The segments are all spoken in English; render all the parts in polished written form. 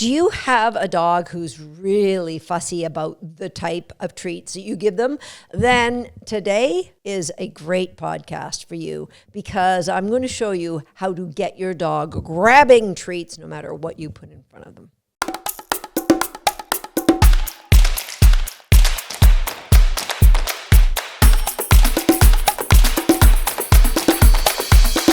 Do you have a dog who's really fussy about the type of treats that you give them? Then today is a great podcast for you, because I'm going to show you how to get your dog grabbing treats no matter what you put in front of them.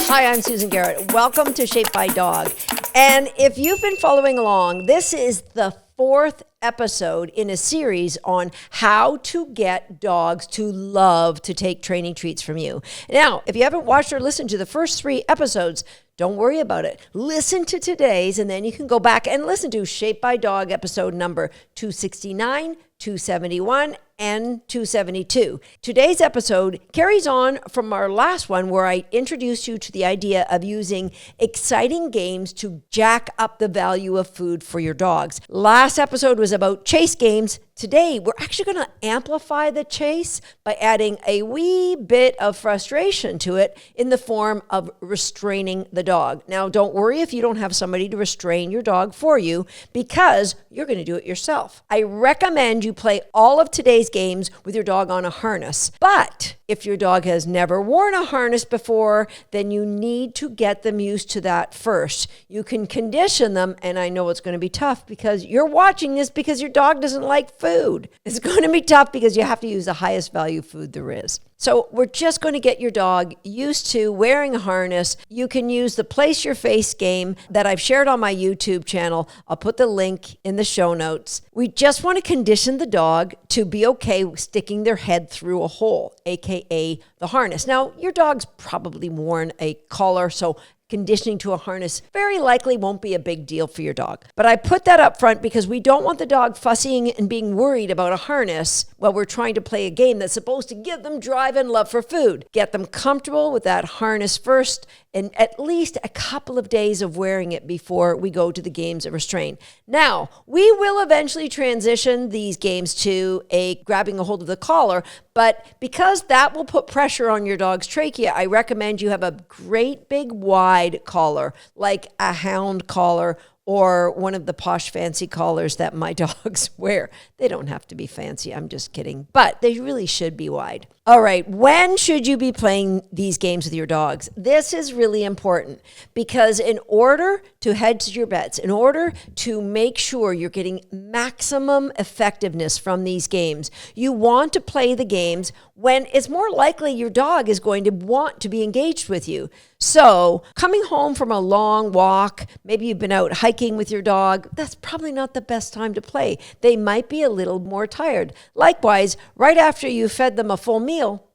Hi, I'm Susan Garrett. Welcome to Shaped by Dog. And if you've been following along, this is the fourth episode in a series on how to get dogs to love to take training treats from you. Now, if you haven't watched or listened to the first 3 episodes, don't worry about it. Listen to today's, and then you can go back and listen to Shaped by Dog episode number 269, 271, and 272. Today's episode carries on from our last one, where I introduced you to the idea of using exciting games to jack up the value of food for your dogs. Last episode was about chase games. Today, we're actually going to amplify the chase by adding a wee bit of frustration to it in the form of restraining the dog. Now, don't worry if you don't have somebody to restrain your dog for you, because you're going to do it yourself. I recommend you play all of today's games with your dog on a harness. But if your dog has never worn a harness before, then you need to get them used to that first. You can condition them, and I know it's going to be tough because you're watching this because your dog doesn't like food. It's going to be tough because you have to use the highest value food there is. So we're just going to get your dog used to wearing a harness. You can use the Place Your Face game that I've shared on my YouTube channel. I'll put the link in the show notes. We just want to condition the dog to be okay with sticking their head through a hole, aka the harness. Now, your dog's probably worn a collar, so conditioning to a harness very likely won't be a big deal for your dog. But I put that up front because we don't want the dog fussying and being worried about a harness while we're trying to play a game that's supposed to give them drive and love for food. Get them comfortable with that harness first, and at least a couple of days of wearing it before we go to the games of Restraint. Now, we will eventually transition these games to grabbing a hold of the collar, but because that will put pressure on your dog's trachea, I recommend you have a great big wide collar, like a hound collar or one of the posh fancy collars that my dogs wear. They don't have to be fancy, I'm just kidding, but they really should be wide. All right, when should you be playing these games with your dogs? This is really important, because in order to hedge your bets, in order to make sure you're getting maximum effectiveness from these games, you want to play the games when it's more likely your dog is going to want to be engaged with you. So coming home from a long walk, maybe you've been out hiking with your dog, that's probably not the best time to play. They might be a little more tired. Likewise, right after you fed them a full meal,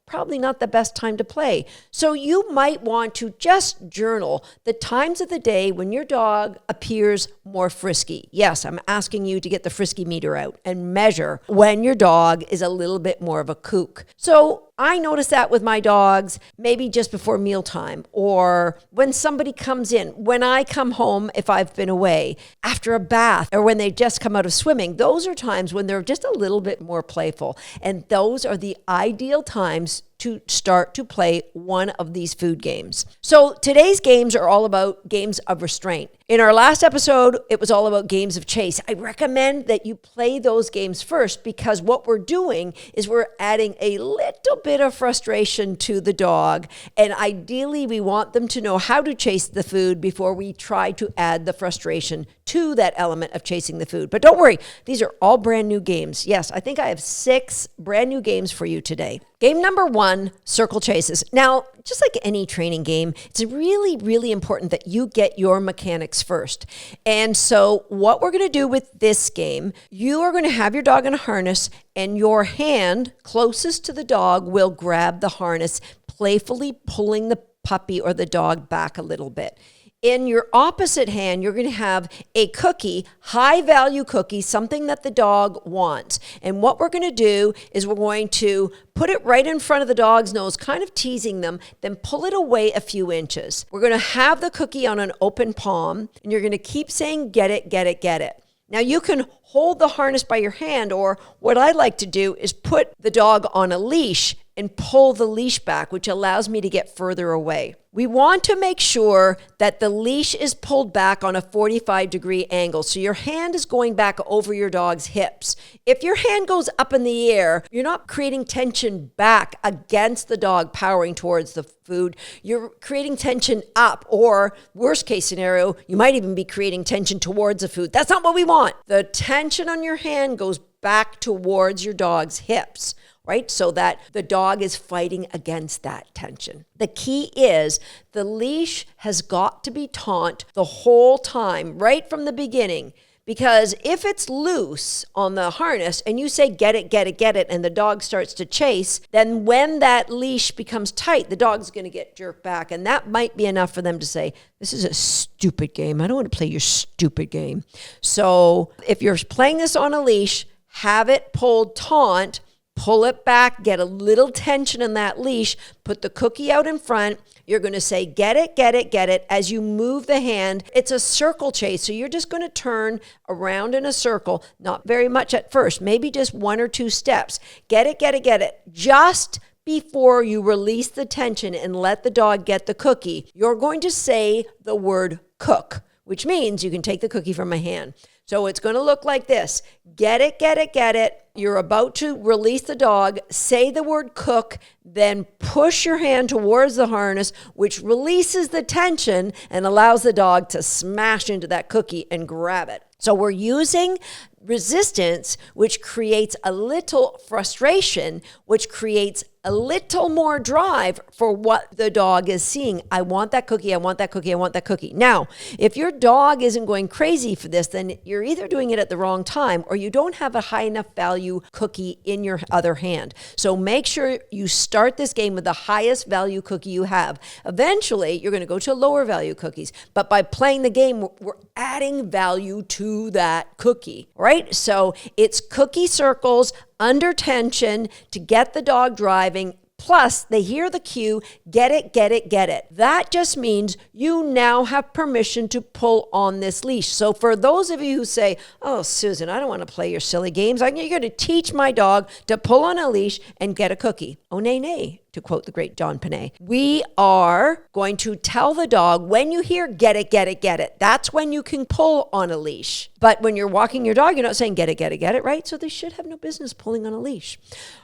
probably not the best time to play. So you might want to just journal the times of the day when your dog appears more frisky. Yes, I'm asking you to get the frisky meter out and measure when your dog is a little bit more of a kook. So I notice that with my dogs, maybe just before mealtime, or when somebody comes in, when I come home, if I've been away, after a bath, or when they just come out of swimming. Those are times when they're just a little bit more playful. And those are the ideal times to start to play one of these food games. So today's games are all about games of restraint. In our last episode, it was all about games of chase. I recommend that you play those games first, because what we're doing is we're adding a little bit of frustration to the dog. And ideally, we want them to know how to chase the food before we try to add the frustration to that element of chasing the food. But don't worry, these are all brand new games. Yes, I think I have 6 brand new games for you today. Game number 1, circle chases. Now, just like any training game, it's really, really important that you get your mechanics first. And so what we're going to do with this game, you are going to have your dog in a harness, and your hand closest to the dog will grab the harness, playfully pulling the puppy or the dog back a little bit. In your opposite hand, you're going to have a cookie, high value cookie, something that the dog wants. And what we're going to do is we're going to put it right in front of the dog's nose, kind of teasing them, then pull it away a few inches. We're going to have the cookie on an open palm, and you're going to keep saying, get it, get it, get it. Now you can hold the harness by your hand, or what I like to do is put the dog on a leash and pull the leash back, which allows me to get further away. We want to make sure that the leash is pulled back on a 45-degree angle. So your hand is going back over your dog's hips. If your hand goes up in the air, you're not creating tension back against the dog powering towards the food. You're creating tension up, or worst case scenario, you might even be creating tension towards the food. That's not what we want. The tension on your hand goes back towards your dog's hips, right? So that the dog is fighting against that tension. The key is the leash has got to be taut the whole time, right from the beginning. Because if it's loose on the harness and you say, get it, get it, get it, and the dog starts to chase, then when that leash becomes tight, the dog's going to get jerked back. And that might be enough for them to say, this is a stupid game. I don't want to play your stupid game. So if you're playing this on a leash, have it pulled taut, pull it back, get a little tension in that leash, put the cookie out in front. You're going to say, get it, get it, get it. As you move the hand, it's a circle chase. So you're just going to turn around in a circle, not very much at first, maybe just 1 or 2 steps. Get it, get it, get it. Just before you release the tension and let the dog get the cookie, you're going to say the word cook, which means you can take the cookie from my hand. So it's going to look like this. Get it, get it, get it. You're about to release the dog. Say the word cook, then push your hand towards the harness, which releases the tension and allows the dog to smash into that cookie and grab it. So we're using resistance, which creates a little frustration, which creates a little more drive for what the dog is seeing. I want that cookie. I want that cookie. I want that cookie. Now, if your dog isn't going crazy for this, then you're either doing it at the wrong time or you don't have a high enough value cookie in your other hand. So make sure you start this game with the highest value cookie you have. Eventually, you're going to go to lower value cookies. But by playing the game, we're adding value to that cookie, right? So it's cookie circles under tension to get the dog driving. Plus, they hear the cue, get it, get it, get it. That just means you now have permission to pull on this leash. So for those of you who say, oh, Susan, I don't want to play your silly games. You're going to teach my dog to pull on a leash and get a cookie. Oh, nay, nay, to quote the great John Panay. We are going to tell the dog, when you hear get it, get it, get it, that's when you can pull on a leash. But when you're walking your dog, you're not saying get it, get it, get it, right? So they should have no business pulling on a leash.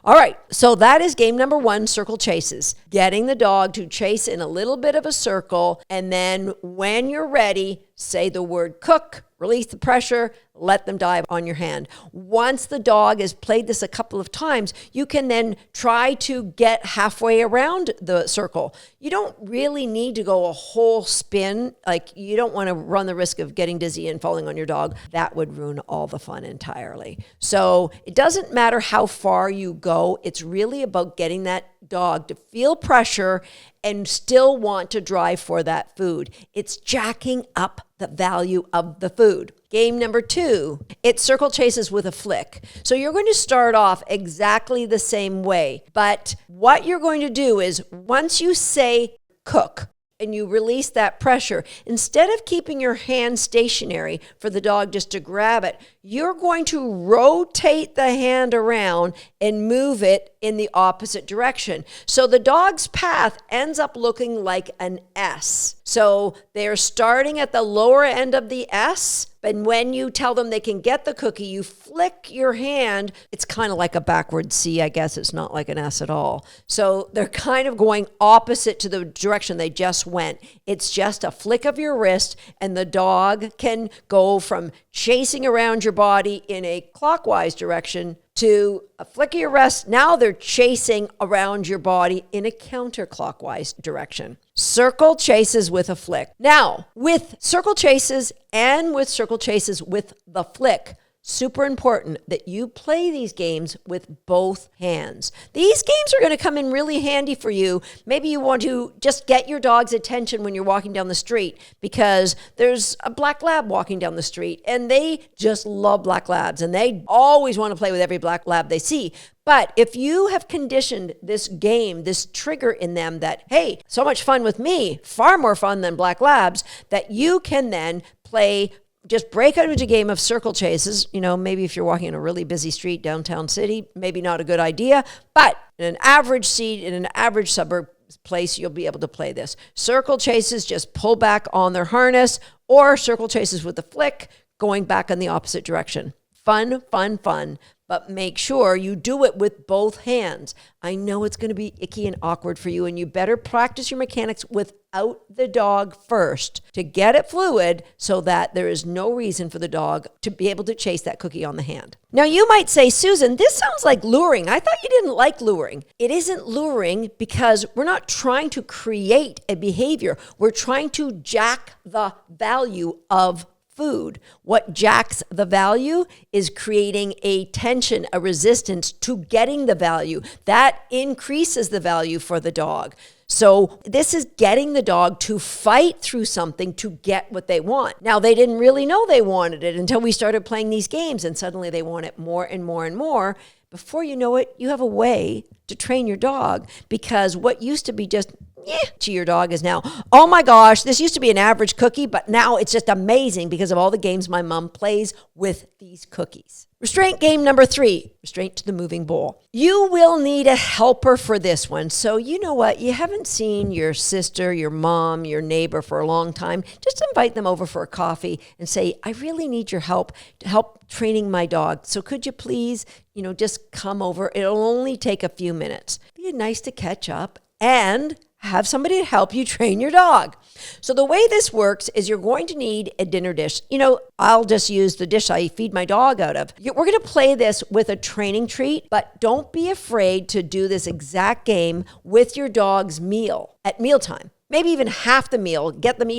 All right, so that is game number 1, circle chases. Getting the dog to chase in a little bit of a circle, and then when you're ready, say the word cook, release the pressure, let them dive on your hand. Once the dog has played this a couple of times, you can then try to get halfway around the circle. You don't really need to go a whole spin. Like, you don't want to run the risk of getting dizzy and falling on your dog. That would ruin all the fun entirely. So it doesn't matter how far you go. It's really about getting that dog to feel pressure and still want to drive for that food. It's jacking up the value of the food. Game number 2, it's circle chases with a flick. So you're going to start off exactly the same way, but what you're going to do is once you say cook, and you release that pressure, instead of keeping your hand stationary for the dog just to grab it, you're going to rotate the hand around and move it in the opposite direction. So the dog's path ends up looking like an S. So they're starting at the lower end of the S, but when you tell them they can get the cookie, you flick your hand. It's kind of like a backward C, I guess. It's not like an S at all. So they're kind of going opposite to the direction they just went. It's just a flick of your wrist, and the dog can go from chasing around your body in a clockwise direction to a flick of your wrist. Now they're chasing around your body in a counterclockwise direction. Circle chases with a flick. Now, with circle chases and with circle chases with the flick, super important that you play these games with both hands. These games are going to come in really handy for you. Maybe you want to just get your dog's attention when you're walking down the street because there's a black lab walking down the street and they just love black labs and they always want to play with every black lab they see. But if you have conditioned this game, this trigger in them that, hey, so much fun with me, far more fun than black labs, that you can then play, just break out into a game of circle chases. You know, maybe if you're walking in a really busy street, downtown city, maybe not a good idea, but In an average seat, in an average suburb place, you'll be able to play this. Circle chases, just pull back on their harness, or circle chases with a flick, going back in the opposite direction. Fun, fun, fun. But make sure you do it with both hands. I know it's going to be icky and awkward for you, and you better practice your mechanics without the dog first to get it fluid so that there is no reason for the dog to be able to chase that cookie on the hand. Now, you might say, Susan, this sounds like luring. I thought you didn't like luring. It isn't luring because we're not trying to create a behavior. We're trying to jack the value of food. What jacks the value is creating a tension, a resistance to getting the value. That increases the value for the dog. So this is getting the dog to fight through something to get what they want. Now, they didn't really know they wanted it until we started playing these games, and suddenly they want it more and more and more. Before you know it, you have a way to train your dog, because what used to be just to your dog is now, oh my gosh, this used to be an average cookie, but now it's just amazing because of all the games my mom plays with these cookies. Restraint game number 3, restraint to the moving bowl. You will need a helper for this one. So you know what? You haven't seen your sister, your mom, your neighbor for a long time. Just invite them over for a coffee and say, I really need your help to help training my dog. So could you please, just come over. It'll only take a few minutes. Be nice to catch up and have somebody to help you train your dog. So the way this works is you're going to need a dinner dish. I'll just use the dish I feed my dog out of. We're going to play this with a training treat, but don't be afraid to do this exact game with your dog's meal at mealtime. Maybe even half the meal, get them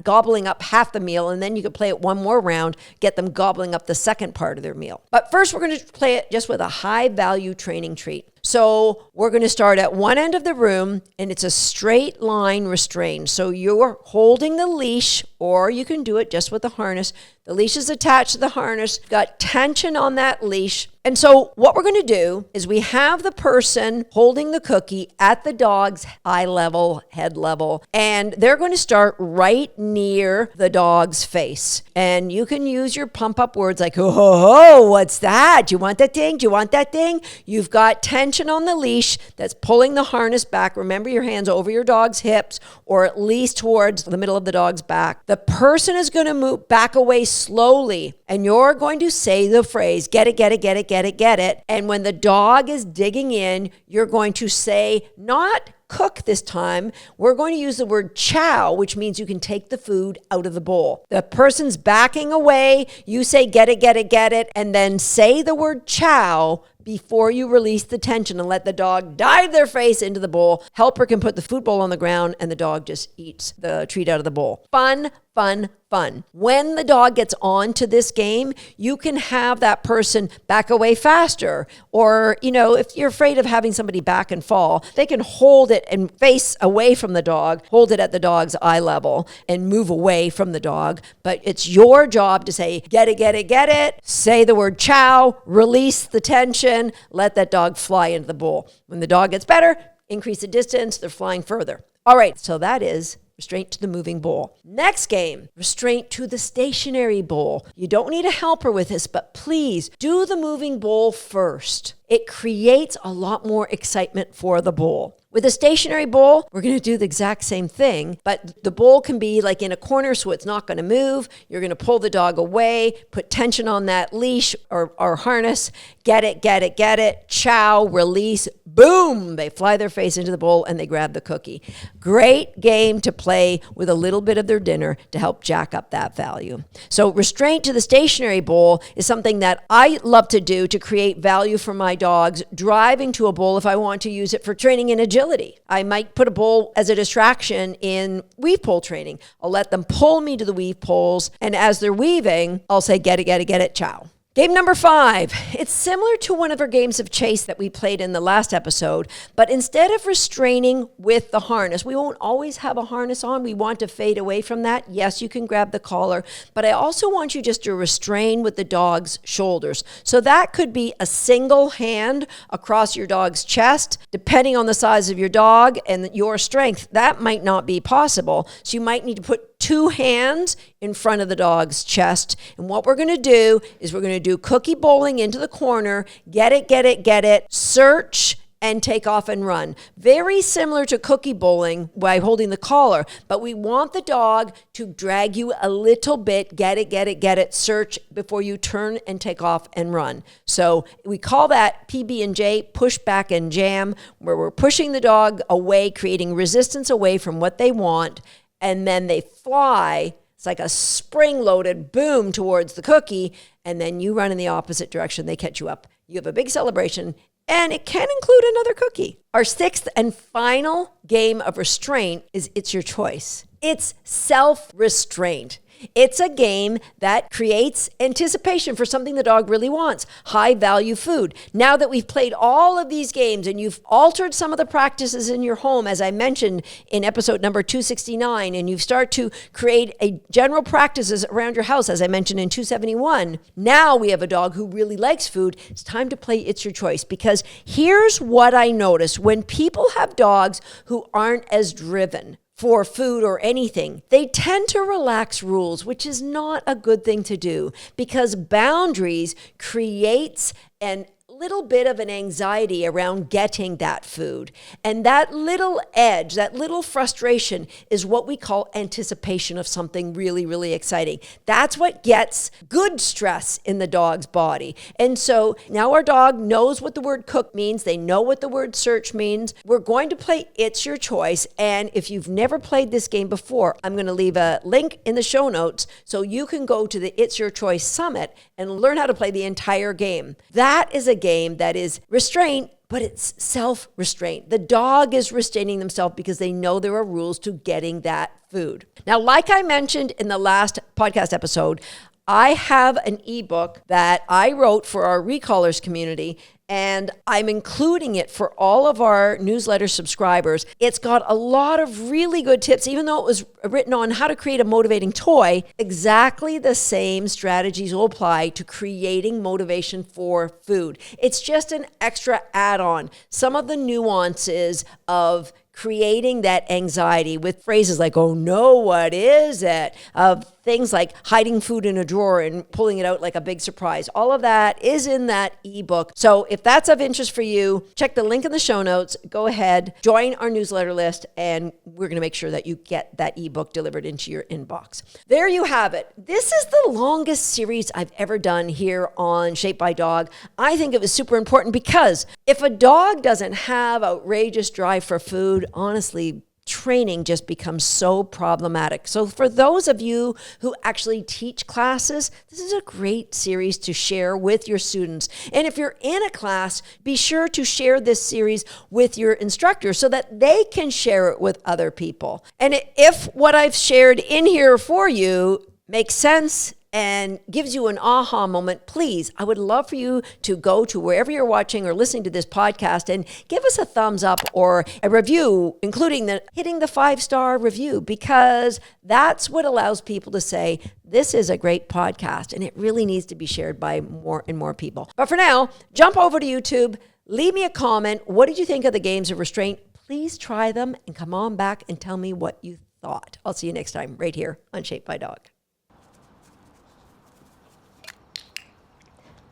gobbling up half the meal, and then you could play it one more round, get them gobbling up the second part of their meal. But first, we're going to play it just with a high value training treat. So we're going to start at one end of the room, and it's a straight line restraint. So you're holding the leash, or you can do it just with the harness. The leash is attached to the harness, got tension on that leash. And so what we're going to do is we have the person holding the cookie at the dog's eye level, head level, and they're going to start right near the dog's face. And you can use your pump up words like, oh, what's that? Do you want that thing? Do you want that thing? You've got tension on the leash that's pulling the harness back. Remember, your hands over your dog's hips, or at least towards the middle of the dog's back. The person is going to move back away slowly, and you're going to say the phrase, get it, get it, get it, get it, get it. And when the dog is digging in, you're going to say, not cook this time, we're going to use the word chow, which means you can take the food out of the bowl. The person's backing away, you say get it, get it, get it, and then say the word chow before you release the tension and let the dog dive their face into the bowl. Helper can put the food bowl on the ground and the dog just eats the treat out of the bowl. Fun, fun, fun. When the dog gets on to this game, you can have that person back away faster. Or, if you're afraid of having somebody back and fall, they can hold it and face away from the dog, hold it at the dog's eye level and move away from the dog. But it's your job to say, get it, get it, get it. Say the word chow, release the tension, let that dog fly into the bowl. When the dog gets better, increase the distance, they're flying further. All right, so that is restraint to the moving bowl. Next game, restraint to the stationary bowl. You don't need a helper with this, but please do the moving bowl first. It creates a lot more excitement for the bowl. With a stationary bowl, we're going to do the exact same thing, but the bowl can be like in a corner so it's not going to move. You're going to pull the dog away, put tension on that leash or harness, get it, get it, get it, chow, release, boom, they fly their face into the bowl and they grab the cookie. Great game to play with a little bit of their dinner to help jack up that value. So restraint to the stationary bowl is something that I love to do to create value for my dogs, driving to a bowl if I want to use it for training and agility. I might put a bowl as a distraction in weave pole training. I'll let them pull me to the weave poles, and as they're weaving, I'll say, get it, get it, get it, chow. Game number 5, it's similar to one of our games of chase that we played in the last episode, but instead of restraining with the harness, we won't always have a harness on. We want to fade away from that. Yes, you can grab the collar, but I also want you just to restrain with the dog's shoulders. So that could be a single hand across your dog's chest. Depending on the size of your dog and your strength, that might not be possible. So you might need to put 2 hands in front of the dog's chest. And what we're going to do is we're going to do cookie bowling into the corner, get it, get it, get it, search, and take off and run. Very similar to cookie bowling by holding the collar, but we want the dog to drag you a little bit, get it, search before you turn and take off and run. So we call that PB&J, push back and jam, where we're pushing the dog away, creating resistance away from what they want, and then they fly. It's like a spring-loaded boom towards the cookie, and then you run in the opposite direction. They catch you up. You have a big celebration, and it can include another cookie. Our sixth and final game of restraint is It's Your Choice. It's self-restraint. It's a game that creates anticipation for something the dog really wants, high-value food. Now that we've played all of these games and you've altered some of the practices in your home, as I mentioned in episode number 269, and you start to create a general practices around your house, as I mentioned in 271, now we have a dog who really likes food. It's time to play It's Your Choice, because here's what I notice. When people have dogs who aren't as driven for food or anything, they tend to relax rules, which is not a good thing to do, because boundaries creates an little bit of an anxiety around getting that food. And that little edge, that little frustration is what we call anticipation of something really, really exciting. That's what gets good stress in the dog's body. And so now our dog knows what the word cook means. They know what the word search means. We're going to play It's Your Choice. And if you've never played this game before, I'm going to leave a link in the show notes so you can go to the It's Your Choice Summit and learn how to play the entire game. That is a game that is restraint, but it's self-restraint. The dog is restraining themselves because they know there are rules to getting that food. Now, like I mentioned in the last podcast episode, I have an ebook that I wrote for our recallers community, and I'm including it for all of our newsletter subscribers. It's got a lot of really good tips, even though it was written on how to create a motivating toy. Exactly the same strategies will apply to creating motivation for food. It's just an extra add-on. Some of the nuances of creating that anxiety with phrases like, oh no, what is it? Of things like hiding food in a drawer and pulling it out like a big surprise. All of that is in that ebook. So if that's of interest for you, check the link in the show notes. Go ahead, join our newsletter list, and we're going to make sure that you get that ebook delivered into your inbox. There you have it. This is the longest series I've ever done here on Shaped by Dog. I think it was super important because if a dog doesn't have outrageous drive for food, honestly, training just becomes so problematic. So for those of you who actually teach classes, this is a great series to share with your students. And if you're in a class, be sure to share this series with your instructor so that they can share it with other people. And if what I've shared in here for you makes sense and gives you an aha moment, please, I would love for you to go to wherever you're watching or listening to this podcast and give us a thumbs up or a review, including hitting the 5-star review, because that's what allows people to say, this is a great podcast and it really needs to be shared by more and more people. But for now, jump over to YouTube, leave me a comment. What did you think of the games of restraint? Please try them and come on back and tell me what you thought. I'll see you next time right here on Shaped by Dog.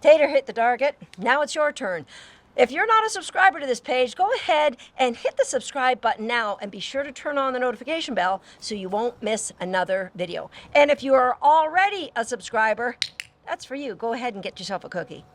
Tater hit the target. Now it's your turn. If you're not a subscriber to this page, go ahead and hit the subscribe button now and be sure to turn on the notification bell so you won't miss another video. And if you are already a subscriber, that's for you. Go ahead and get yourself a cookie.